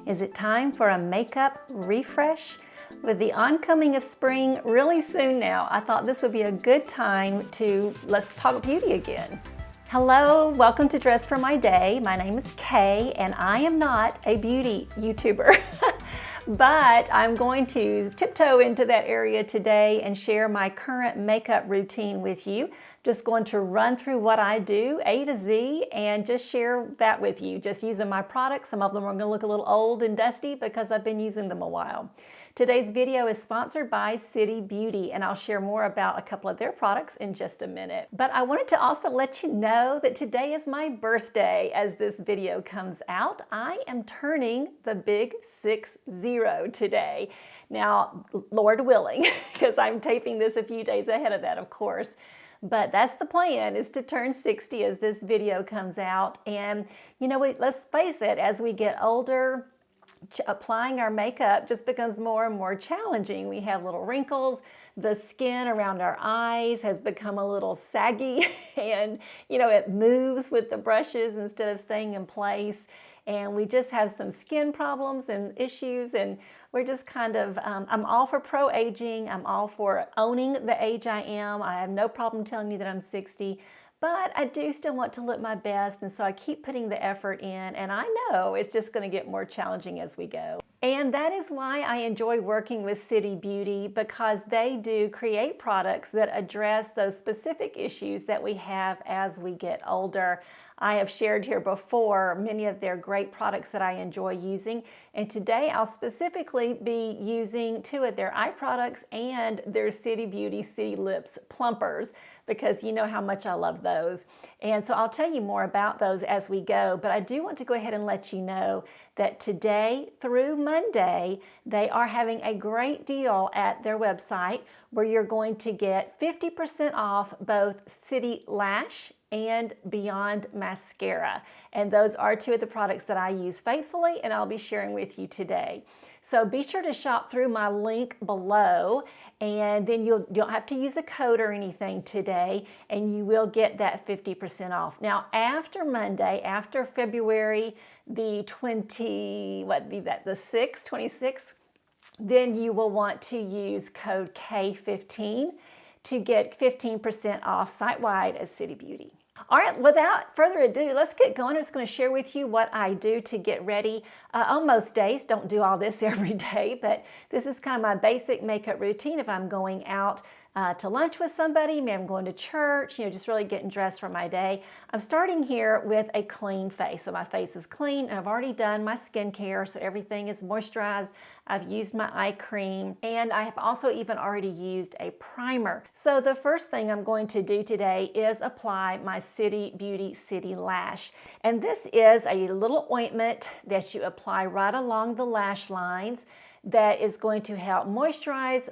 Is it time for a makeup refresh? With the oncoming of spring really soon now, I thought this would be a good time to let's talk beauty again. Hello, welcome to Dress for My Day. My name is Kay and I am not a beauty YouTuber, but I'm going to tiptoe into that area today and share my current makeup routine with you. Just going to run through what I do A to Z and just share that with you. Just using my products. Some of them are going to look a little old and dusty because I've been using them a while. Today's video is sponsored by City Beauty, and I'll share more about a couple of their products in just a minute. But I wanted to also let you know that today is my birthday as this video comes out. I am turning the big 60 today. Now, Lord willing, because I'm taping this a few days ahead of that, of course. But that's the plan, is to turn 60 as this video comes out. And you know, let's face it, as we get older, applying our makeup just becomes more and more challenging. We have little wrinkles. The skin around our eyes has become a little saggy and you know, it moves with the brushes instead of staying in place. And we just have some skin problems and issues, and we're just kind of, I'm all for pro-aging. I'm all for owning the age I am. I have no problem telling you that I'm 60. But I do still want to look my best, and so I keep putting the effort in, and I know it's just going to get more challenging as we go. And that is why I enjoy working with City Beauty, because they do create products that address those specific issues that we have as we get older. I have shared here before many of their great products that I enjoy using, and today I'll specifically be using two of their eye products and their City Beauty City Lips Plumpers, because you know how much I love those. And so I'll tell you more about those as we go, but I do want to go ahead and let you know that today through Monday, they are having a great deal at their website where you're going to get 50% off both City Lash and Beyond Mascara. And those are two of the products that I use faithfully and I'll be sharing with you today. So be sure to shop through my link below, and then you don't have to use a code or anything today, and you will get that 50% off. Now, after Monday, after February the 26th, then you will want to use code K15 to get 15% off site-wide at City Beauty. All right, without further ado, let's get going. I'm just going to share with you what I do to get ready on most days. Don't do all this every day, but this is kind of my basic makeup routine if I'm going out to lunch with somebody, maybe I'm going to church, you know, just really getting dressed for my day. I'm starting here with a clean face. So my face is clean and I've already done my skincare, so everything is moisturized. I've used my eye cream, and I have also even already used a primer. So the first thing I'm going to do today is apply my City Beauty City Lash. And this is a little ointment that you apply right along the lash lines that is going to help moisturize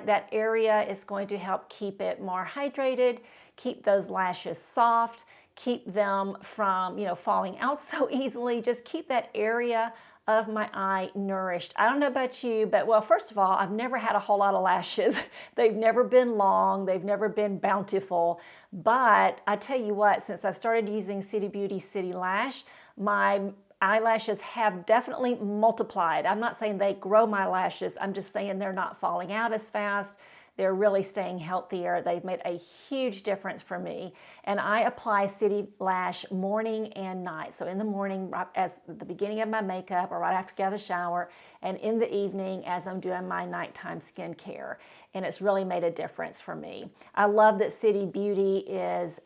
that area. It's going to help keep it more hydrated, keep those lashes soft, keep them from, you know, falling out so easily. Just keep that area of my eye nourished. I don't know about you, but well, first of all, I've never had a whole lot of lashes. They've never been long, they've never been bountiful, but I tell you what, since I've started using City Beauty City Lash, my eyelashes have definitely multiplied. I'm not saying they grow my lashes, I'm just saying they're not falling out as fast. They're really staying healthier. They've made a huge difference for me. And I apply City Lash morning and night. So in the morning, right as the beginning of my makeup or right after I get out of the shower, and in the evening as I'm doing my nighttime skincare. And it's really made a difference for me. I love that City Beauty is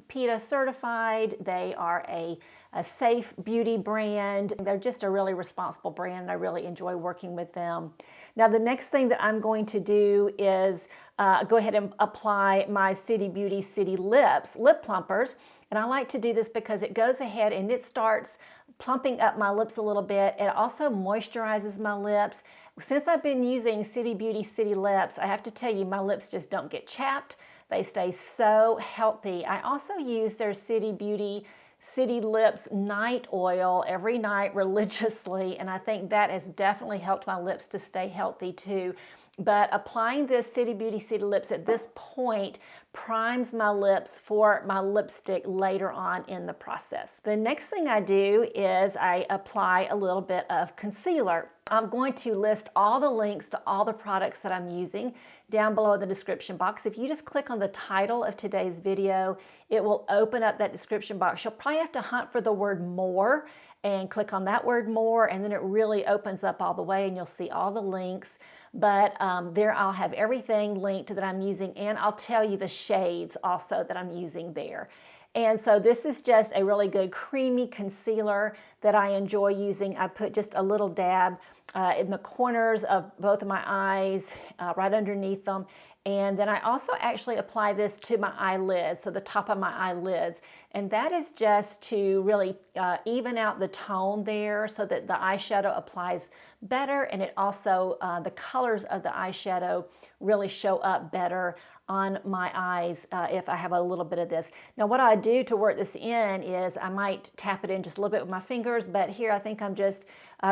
PETA certified. They are a safe beauty brand. They're just a really responsible brand, and I really enjoy working with them. Now, the next thing that I'm going to do is go ahead and apply my City Beauty City Lips Lip Plumpers. And I like to do this because it goes ahead and it starts plumping up my lips a little bit. It also moisturizes my lips. Since I've been using City Beauty City Lips, I have to tell you, my lips just don't get chapped. They stay so healthy. I also use their City Beauty City Lips Night Oil every night religiously, and I think that has definitely helped my lips to stay healthy too. But applying this City Beauty City Lips at this point primes my lips for my lipstick later on in the process. The next thing I do is I apply a little bit of concealer. I'm going to list all the links to all the products that I'm using down below in the description box. If you just click on the title of today's video, it will open up that description box. You'll probably have to hunt for the word more and click on that word more, and then it really opens up all the way and you'll see all the links. But there I'll have everything linked that I'm using, and I'll tell you the shades also that I'm using there. And so this is just a really good creamy concealer that I enjoy using. I put just a little dab in the corners of both of my eyes, right underneath them. And then I also actually apply this to my eyelids, so the top of my eyelids. And that is just to really even out the tone there so that the eyeshadow applies better, and it also, the colors of the eyeshadow really show up better on my eyes if I have a little bit of this. Now what I do to work this in is I might tap it in just a little bit with my fingers, but here I think I'm just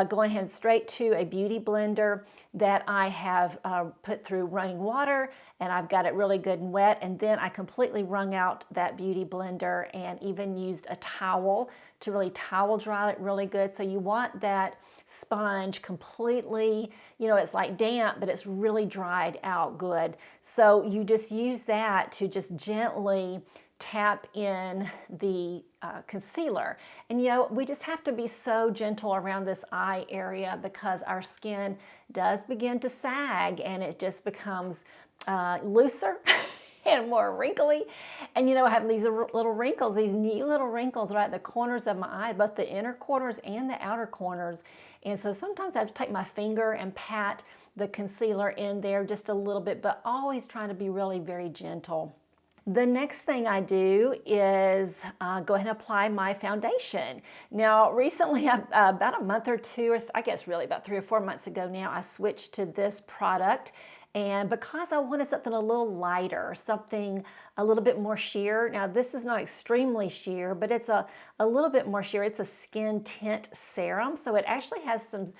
going ahead straight to a beauty blender that I have put through running water, and I've got it really good and wet, and then I completely wrung out that beauty blender and even used a towel to really towel dry it really good. So you want that sponge completely, you know, it's like damp, but it's really dried out good. So you just use that to just gently tap in the concealer. And you know, we just have to be so gentle around this eye area because our skin does begin to sag and it just becomes looser and more wrinkly. And you know, I have these little wrinkles, these new little wrinkles right at the corners of my eye, both the inner corners and the outer corners. And so sometimes I have to take my finger and pat the concealer in there just a little bit, but always trying to be really very gentle. The next thing I do is go ahead and apply my foundation. Now, recently, about a month or two, or I guess really about 3 or 4 months ago now, I switched to this product. And because I wanted something a little lighter, something a little bit more sheer. Now, this is not extremely sheer, but it's a little bit more sheer. It's a skin tint serum, so it actually has some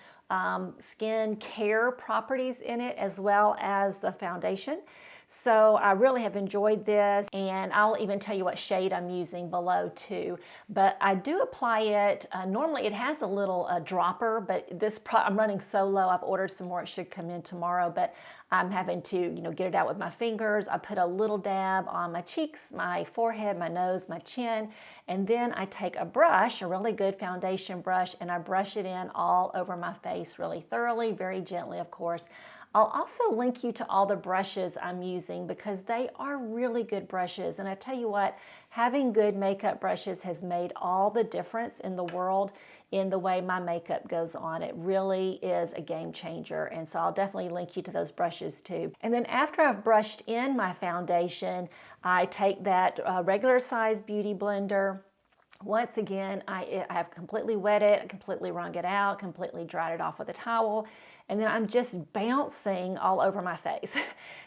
skin care properties in it as well as the foundation. So I really have enjoyed this, and I'll even tell you what shade I'm using below too. But I do apply it, normally it has a little dropper, but I'm running so low, I've ordered some more, it should come in tomorrow, but I'm having to, you know, get it out with my fingers. I put a little dab on my cheeks, my forehead, my nose, my chin, and then I take a brush, a really good foundation brush, and I brush it in all over my face really thoroughly, very gently, of course. I'll also link you to all the brushes I'm using because they are really good brushes. And I tell you what, having good makeup brushes has made all the difference in the world in the way my makeup goes on. It really is a game changer. And so I'll definitely link you to those brushes too. And then after I've brushed in my foundation, I take that regular size beauty blender. Once again, I have completely wet it, completely wrung it out, completely dried it off with a towel, and then I'm just bouncing all over my face.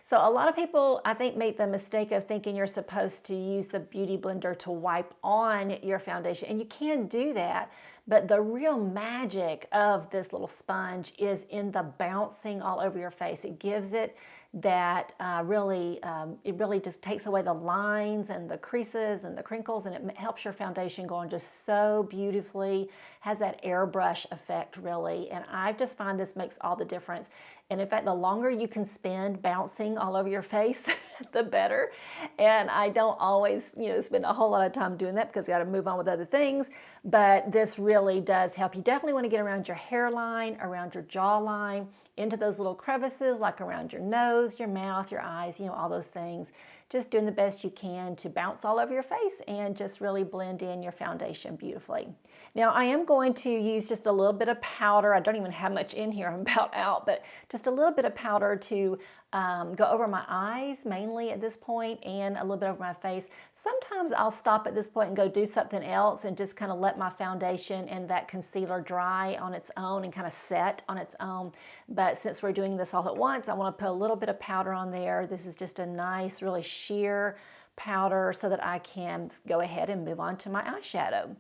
So a lot of people, I think, make the mistake of thinking you're supposed to use the beauty blender to wipe on your foundation, and you can do that, but the real magic of this little sponge is in the bouncing all over your face. It gives it that it really just takes away the lines and the creases and the crinkles, and it helps your foundation go on just so beautifully, has that airbrush effect really, and I just find this makes all the difference. And in fact, the longer you can spend bouncing all over your face, the better. And I don't always, you know, spend a whole lot of time doing that because you got to move on with other things. But this really does help. You definitely want to get around your hairline, around your jawline, into those little crevices, like around your nose, your mouth, your eyes, you know, all those things. Just doing the best you can to bounce all over your face and just really blend in your foundation beautifully. Now I am going to use just a little bit of powder. I don't even have much in here, I'm about out, but just a little bit of powder to go over my eyes mainly at this point, and a little bit over my face. Sometimes I'll stop at this point and go do something else and just kind of let my foundation and that concealer dry on its own and kind of set on its own. But since we're doing this all at once, I want to put a little bit of powder on there. This is just a nice, really sheer powder so that I can go ahead and move on to my eyeshadow.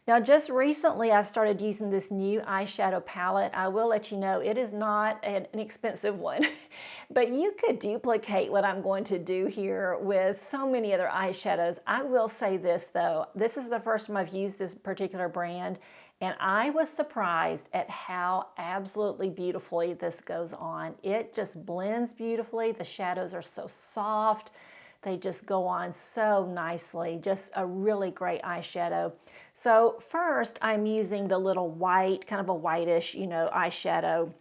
Now, just recently I've started using this new eyeshadow palette. I will let you know it is not an expensive one, but you could duplicate what I'm going to do here with so many other eyeshadows. I will say this though, this is the first time I've used this particular brand, and I was surprised at how absolutely beautifully this goes on. It just blends beautifully. The shadows are so soft. They just go on so nicely. Just a really great eyeshadow. So first I'm using the little white, kind of a whitish, eyeshadow.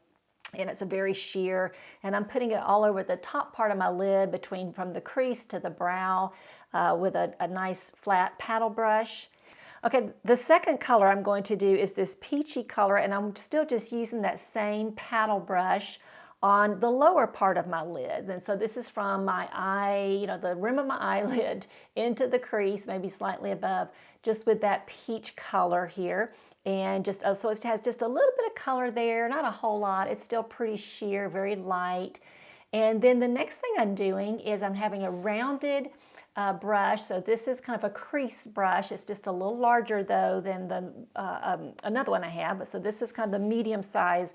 And it's a very sheer, and I'm putting it all over the top part of my lid from the crease to the brow with a nice flat paddle brush. Okay, the second color I'm going to do is this peachy color, and I'm still just using that same paddle brush on the lower part of my lid. And so this is from my eye, the rim of my eyelid into the crease, maybe slightly above, just with that peach color here. And just so it has just a little bit of color there, not a whole lot. It's still pretty sheer, very light. And then the next thing I'm doing is I'm having a rounded brush. So this is kind of a crease brush. It's just a little larger though than another one I have. So this is kind of the medium size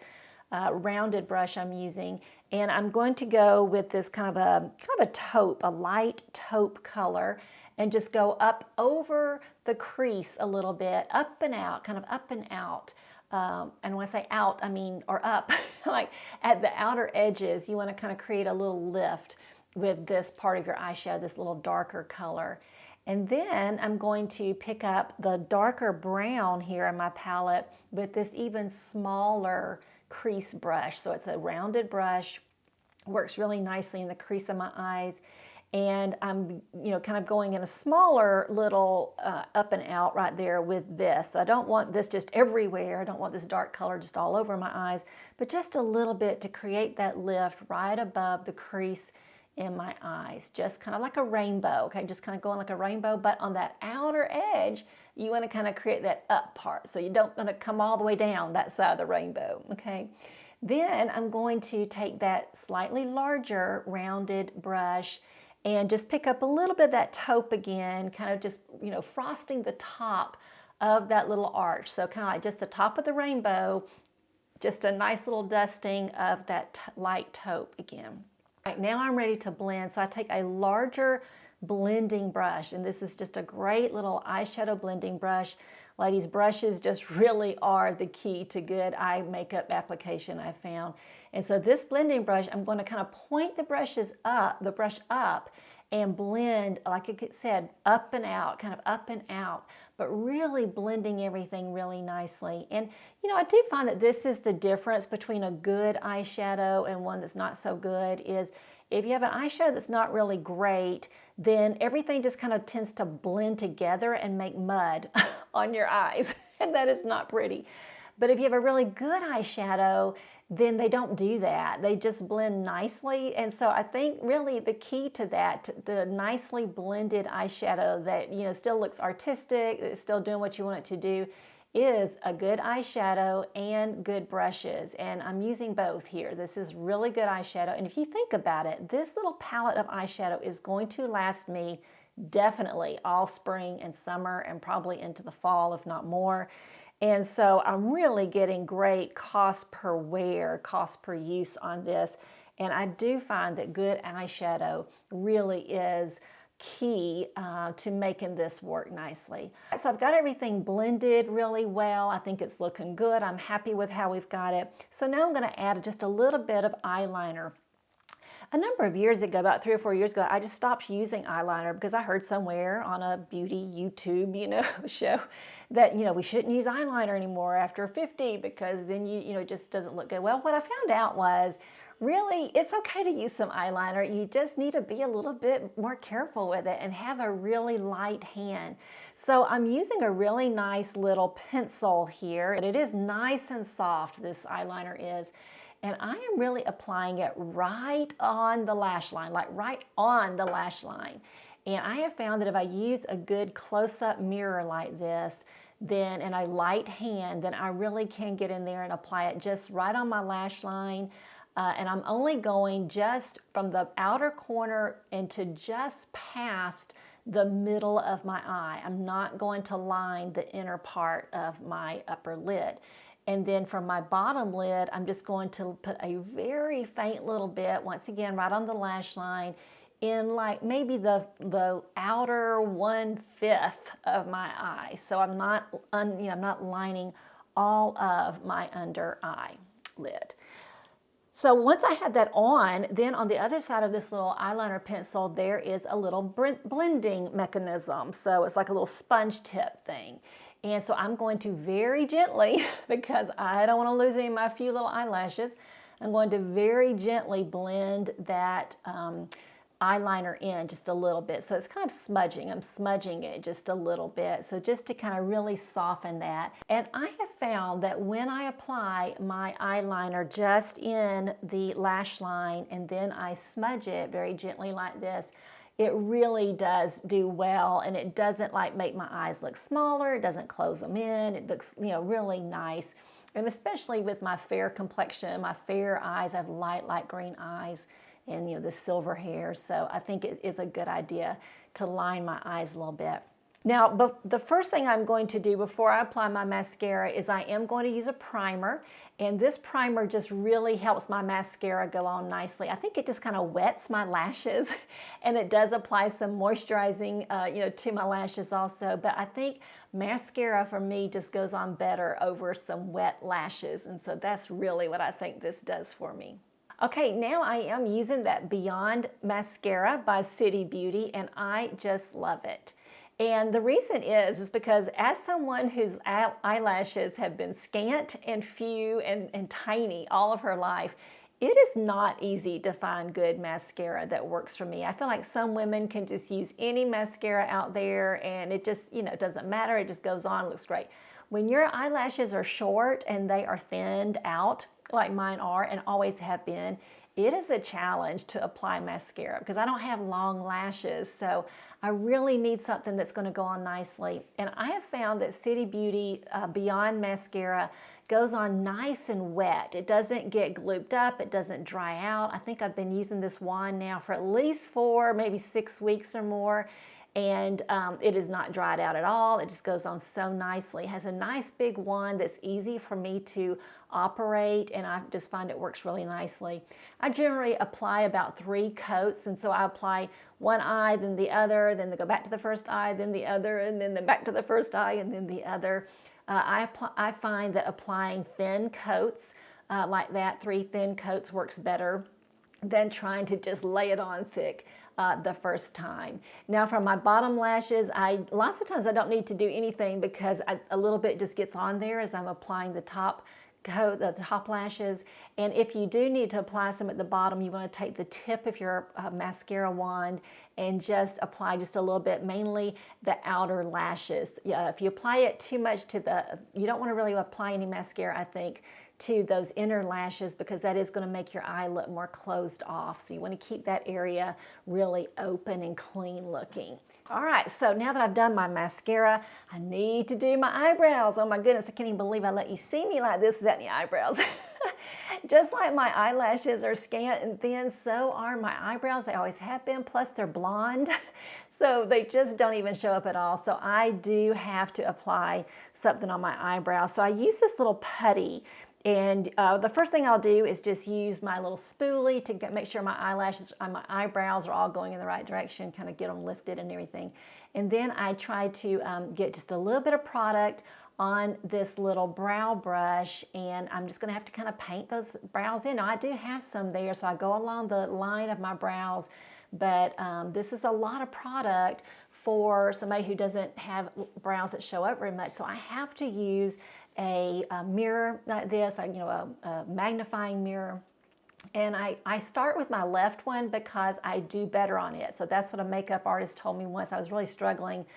rounded brush I'm using, and I'm going to go with this kind of a taupe, a light taupe color, and just go up over the crease a little bit, up and out, kind of up and out. And when I say out, I mean, or up, like at the outer edges, you want to kind of create a little lift with this part of your eyeshadow, this little darker color. And then I'm going to pick up the darker brown here in my palette with this even smaller crease brush. So it's a rounded brush, works really nicely in the crease of my eyes. And I'm, kind of going in a smaller little up and out right there with this. So I don't want this just everywhere. I don't want this dark color just all over my eyes, but just a little bit to create that lift right above the crease in my eyes, just kind of like a rainbow, okay? Just kind of going like a rainbow, but on that outer edge, you want to kind of create that up part, so you don't want to come all the way down that side of the rainbow, okay? Then I'm going to take that slightly larger rounded brush and just pick up a little bit of that taupe again, kind of just, frosting the top of that little arch. So kind of like just the top of the rainbow, just a nice little dusting of that light taupe again. Right, now I'm ready to blend, so I take a larger blending brush, and this is just a great little eyeshadow blending brush. Ladies, brushes just really are the key to good eye makeup application, I found. And so this blending brush, I'm going to kind of point the brush up and blend, like it said, up and out, kind of up and out, but really blending everything really nicely. And I do find that this is the difference between a good eyeshadow and one that's not so good, is if you have an eyeshadow that's not really great, then everything just kind of tends to blend together and make mud on your eyes, and that is not pretty. But if you have a really good eyeshadow, then they don't do that. They just blend nicely. And so I think really the key to that, the nicely blended eyeshadow that still looks artistic, it's still doing what you want it to do, is a good eyeshadow and good brushes. And I'm using both here. This is really good eyeshadow. And if you think about it, this little palette of eyeshadow is going to last me definitely all spring and summer and probably into the fall, if not more. And so I'm really getting great cost per wear, cost per use on this. And I do find that good eyeshadow really is key to making this work nicely. So I've got everything blended really well. I think it's looking good. I'm happy with how we've got it. So now I'm going to add just a little bit of eyeliner. A number of years ago, about 3 or 4 years ago, I just stopped using eyeliner because I heard somewhere on a beauty YouTube, show that, we shouldn't use eyeliner anymore after 50 because then it just doesn't look good. Well, what I found out was really it's okay to use some eyeliner. You just need to be a little bit more careful with it and have a really light hand. So I'm using a really nice little pencil here, and it is nice and soft, this eyeliner is. And I am really applying it right on the lash line, like right on the lash line. And I have found that if I use a good close-up mirror like this, then and a light hand, then I really can get in there and apply it just right on my lash line. And I'm only going just from the outer corner into just past the middle of my eye. I'm not going to line the inner part of my upper lid. And then for my bottom lid, I'm just going to put a very faint little bit, once again, right on the lash line, in like maybe the outer 1/5 of my eye. So I'm not, I'm not lining all of my under eye lid. So once I had that on, then on the other side of this little eyeliner pencil, there is a little blending mechanism. So it's like a little sponge tip thing. And so I'm going to very gently, because I don't want to lose any of my few little eyelashes, I'm going to very gently blend that eyeliner in just a little bit. So it's kind of smudging. I'm smudging it just a little bit. So just to kind of really soften that. And I have found that when I apply my eyeliner just in the lash line and then I smudge it very gently like this, it really does do well, and it doesn't like make my eyes look smaller. It doesn't close them in. It looks, really nice. And especially with my fair complexion, my fair eyes, I have light green eyes and the silver hair. So I think it is a good idea to line my eyes a little bit. Now, but the first thing I'm going to do before I apply my mascara is I am going to use a primer, and this primer just really helps my mascara go on nicely. I think it just kind of wets my lashes, and it does apply some moisturizing, to my lashes also. But I think mascara for me just goes on better over some wet lashes, and so that's really what I think this does for me. Okay, now I am using that Beyond Mascara by City Beauty, and I just love it. And the reason is because as someone whose eyelashes have been scant and few and tiny all of her life, it is not easy to find good mascara that works for me. I feel like some women can just use any mascara out there and it just, it doesn't matter. It just goes on, looks great. When your eyelashes are short and they are thinned out, like mine are and always have been, it is a challenge to apply mascara because I don't have long lashes, so I really need something that's going to go on nicely. And I have found that City Beauty Beyond Mascara goes on nice and wet. It doesn't get glooped up, it doesn't dry out. I think I've been using this wand now for at least 4, maybe 6 weeks or more, and it is not dried out at all. It just goes on so nicely. It has a nice big wand that's easy for me to operate, and I just find it works really nicely. I generally apply about 3 coats, and so I apply one eye, then the other, then go back to the first eye, then the other, and then back to the first eye, and then the other. I find that applying thin coats like that, 3 thin coats, works better than trying to just lay it on thick the first time. Now for my bottom lashes, lots of times I don't need to do anything because a little bit just gets on there as I'm applying the top coat, the top lashes. And if you do need to apply some at the bottom, you want to take the tip of your mascara wand and just apply just a little bit, mainly the outer lashes. If you apply it too much you don't want to really apply any mascara, I think, to those inner lashes because that is going to make your eye look more closed off. So you want to keep that area really open and clean looking. All right, so now that I've done my mascara, I need to do my eyebrows. Oh my goodness, I can't even believe I let you see me like this without any eyebrows. Just like my eyelashes are scant and thin, so are my eyebrows. They always have been, plus they're blonde. So they just don't even show up at all. So I do have to apply something on my eyebrows. So I use this little putty. And the first thing I'll do is just use my little spoolie to make sure my eyelashes and my eyebrows are all going in the right direction, kind of get them lifted and everything. And then I try to get just a little bit of product on this little brow brush, and I'm just going to have to kind of paint those brows in. Now, I do have some there, so I go along the line of my brows, but this is a lot of product for somebody who doesn't have brows that show up very much. So I have to use a mirror like this, a magnifying mirror. And I start with my left one because I do better on it. So that's what a makeup artist told me once. I was really struggling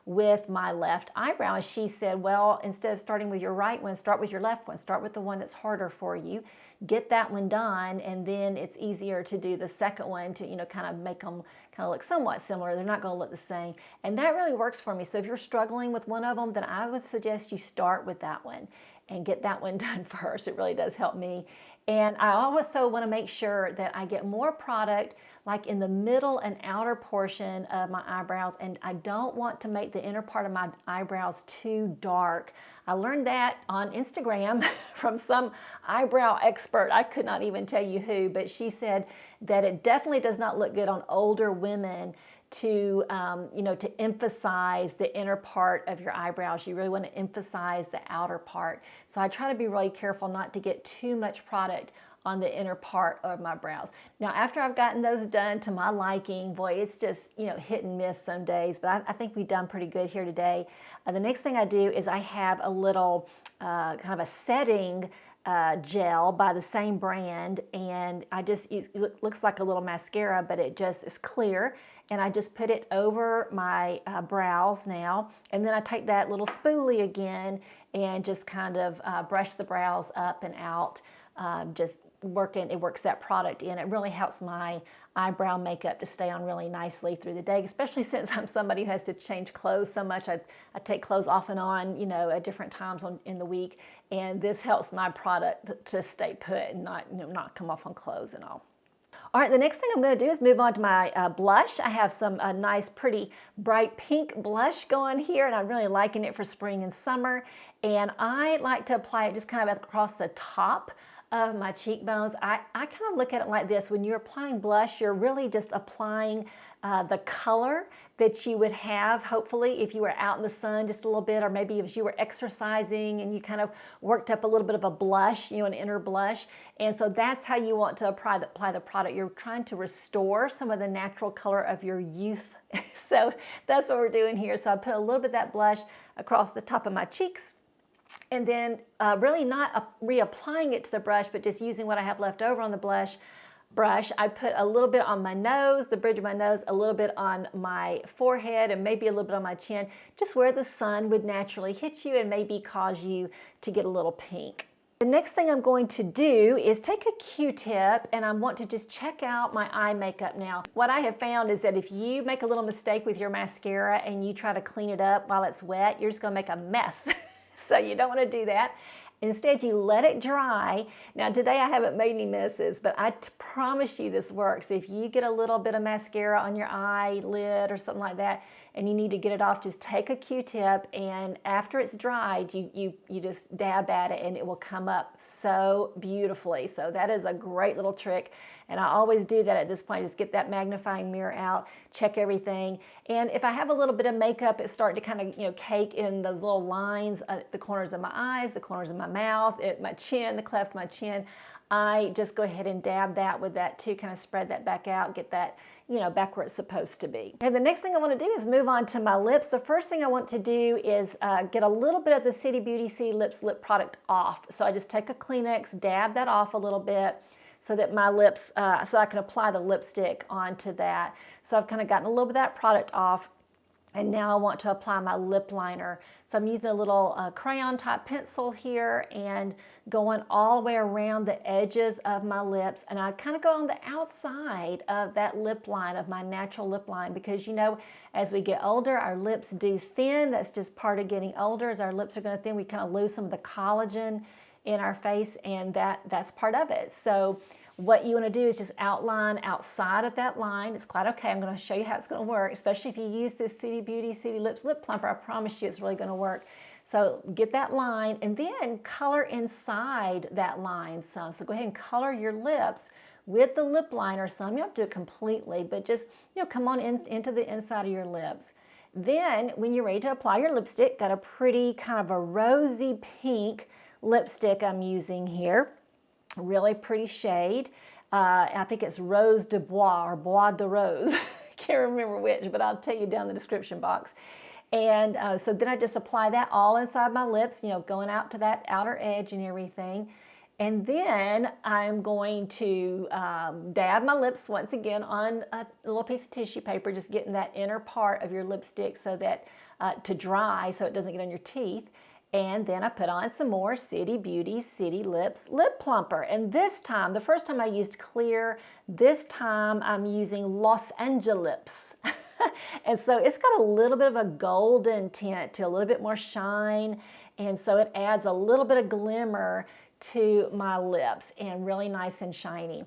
with my left eyebrow. And she said, well, instead of starting with your right one, start with your left one. Start with the one that's harder for you. Get that one done, and then it's easier to do the second one to, kind of make them kind of look somewhat similar. They're not going to look the same. And that really works for me. So if you're struggling with one of them, then I would suggest you start with that one. and get that one done first. It really does help me. And I also want to make sure that I get more product like in the middle and outer portion of my eyebrows, and I don't want to make the inner part of my eyebrows too dark. I learned that on Instagram from some eyebrow expert. I could not even tell you who, but she said that it definitely does not look good on older women to to emphasize the inner part of your eyebrows. You really want to emphasize the outer part. So I try to be really careful not to get too much product on the inner part of my brows. Now, after I've gotten those done to my liking, boy, it's just, hit and miss some days, but I think we've done pretty good here today. The next thing I do is I have a little kind of a setting gel by the same brand, and I just use, it looks like a little mascara, but it just is clear, and I just put it over my brows now, and then I take that little spoolie again and just kind of brush the brows up and out, it works that product in. It really helps my eyebrow makeup to stay on really nicely through the day, especially since I'm somebody who has to change clothes so much. I take clothes off and on, at different times in the week, and this helps my product to stay put and not come off on clothes and all. All right, the next thing I'm going to do is move on to my blush. I have some nice, pretty, bright pink blush going here, and I'm really liking it for spring and summer. And I like to apply it just kind of across the top of my cheekbones. I kind of look at it like this. When you're applying blush, you're really just applying the color that you would have, hopefully, if you were out in the sun just a little bit, or maybe if you were exercising and you kind of worked up a little bit of a blush, an inner blush. And so that's how you want to apply the product. You're trying to restore some of the natural color of your youth. So that's what we're doing here. So I put a little bit of that blush across the top of my cheeks, and then really not reapplying it to the brush, but just using what I have left over on the brush. I put a little bit on my nose, the bridge of my nose, a little bit on my forehead, and maybe a little bit on my chin, just where the sun would naturally hit you and maybe cause you to get a little pink. The next thing I'm going to do is take a Q-tip, and I want to just check out my eye makeup now. What I have found is that if you make a little mistake with your mascara and you try to clean it up while it's wet, you're just going to make a mess. So you don't want to do that. Instead, you let it dry. Now, today I haven't made any messes, but I promise you this works. If you get a little bit of mascara on your eyelid or something like that, and you need to get it off, just take a Q-tip, and after it's dried, you just dab at it, and it will come up so beautifully. So that is a great little trick, and I always do that at this point. Just get that magnifying mirror out, check everything, and if I have a little bit of makeup, it's starting to kind of cake in those little lines at the corners of my eyes, the corners of my mouth, at my chin, the cleft of my chin. I just go ahead and dab that with that too, kind of spread that back out, get that back where it's supposed to be. And the next thing I want to do is move on to my lips. The first thing I want to do is get a little bit of the City Beauty City Lips lip product off. So I just take a Kleenex, dab that off a little bit so that my lips, so I can apply the lipstick onto that. So I've kind of gotten a little bit of that product off. And now I want to apply my lip liner. So I'm using a little crayon type pencil here and going all the way around the edges of my lips. And I kind of go on the outside of that lip line, of my natural lip line, because as we get older, our lips do thin. That's just part of getting older. As our lips are going to thin, we kind of lose some of the collagen in our face, and that's part of it. So what you want to do is just outline outside of that line. It's quite okay. I'm going to show you how it's going to work, especially if you use this City Beauty City Lips Lip Plumper. I promise you it's really going to work. So get that line and then color inside that line some. So go ahead and color your lips with the lip liner some. You don't have to do it completely, but just come on into the inside of your lips. Then when you're ready to apply your lipstick, got a pretty kind of a rosy pink lipstick I'm using here. Really pretty shade. I think it's Rose de Bois or Bois de Rose. Can't remember which, but I'll tell you down in the description box. And so then I just apply that all inside my lips, going out to that outer edge and everything. And then I'm going to dab my lips once again on a little piece of tissue paper, just getting that inner part of your lipstick so that to dry so it doesn't get on your teeth. And then I put on some more City Beauty City Lips Lip Plumper. And this time, the first time I used clear, this time I'm using Los Angeles. And so it's got a little bit of a golden tint to a little bit more shine. And so it adds a little bit of glimmer to my lips and really nice and shiny.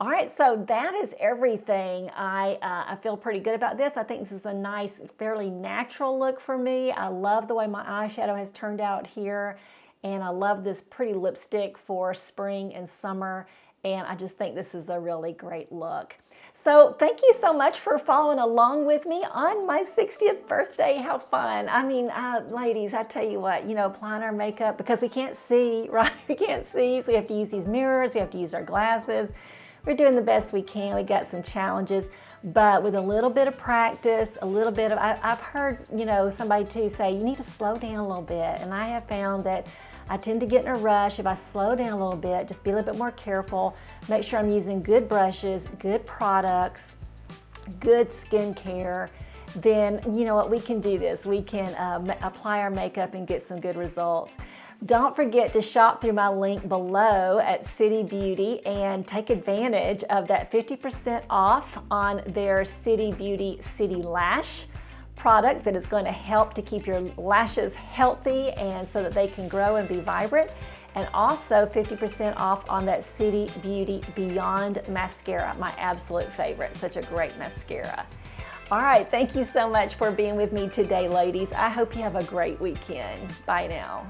All right, so that is everything. I feel pretty good about this. I think this is a nice, fairly natural look for me. I love the way my eyeshadow has turned out here, and I love this pretty lipstick for spring and summer, and I just think this is a really great look. So thank you so much for following along with me on my 60th birthday. How fun. I mean, ladies, I tell you what, you know, applying our makeup, because we can't see, right? We can't see, so we have to use these mirrors, we have to use our glasses. We're doing the best we can. We got some challenges, but with a little bit of practice, a little bit of, I've heard, you know, somebody too say, you need to slow down a little bit. And I have found that I tend to get in a rush. If I slow down a little bit, just be a little bit more careful, make sure I'm using good brushes, good products, good skincare, then you know what, we can do this. We can apply our makeup and get some good results. Don't forget to shop through my link below at City Beauty and take advantage of that 50% off on their City Beauty City Lash product that is going to help to keep your lashes healthy and so that they can grow and be vibrant. And also 50% off on that City Beauty Beyond Mascara, my absolute favorite, such a great mascara. All right, thank you so much for being with me today, ladies. I hope you have a great weekend. Bye now.